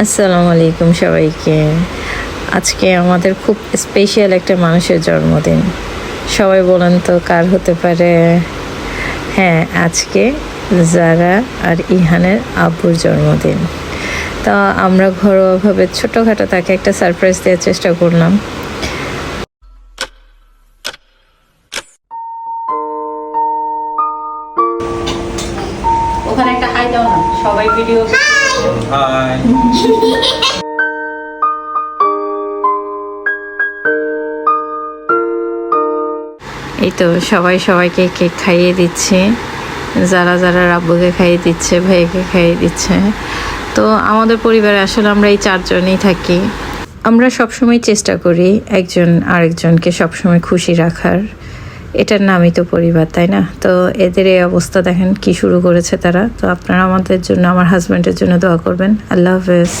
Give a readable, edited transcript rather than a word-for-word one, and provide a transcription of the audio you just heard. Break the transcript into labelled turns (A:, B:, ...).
A: আসসালামু আলাইকুম সবাইকে। আজকে আমাদের খুব স্পেশাল একটা মানুষের জন্মদিন। সবাই বলেন তো কার হতে পারে? হ্যাঁ, আজকে জারা আর ইহানের আব্বুর জন্মদিন। তা আমরা ঘরোয়াভাবে ছোটোখাটো তাকে একটা সারপ্রাইজ দেওয়ার চেষ্টা করলাম। ওখানে একটা হাই দাও না, সবাই ভিডিও।
B: হাই।
A: এই তো সবাই সবাইকে কেক খাইয়ে দিচ্ছে, যারা যারা আব্বুকে খাইয়ে দিচ্ছে, ভাইকে খাইয়ে দিচ্ছে। তো আমাদের পরিবারে আসলে আমরা এই চারজনই থাকি। আমরা সবসময় চেষ্টা করি একজন আরেকজনকে সবসময় খুশি রাখার। এটার নামই তো পরিবার, তাই না? তো এদের এই অবস্থা দেখেন কি শুরু করেছে তারা। তো আপনারা আমাদের জন্য, আমার হাজব্যান্ডের জন্য দোয়া করবেন। আল্লাহ হাফেজ।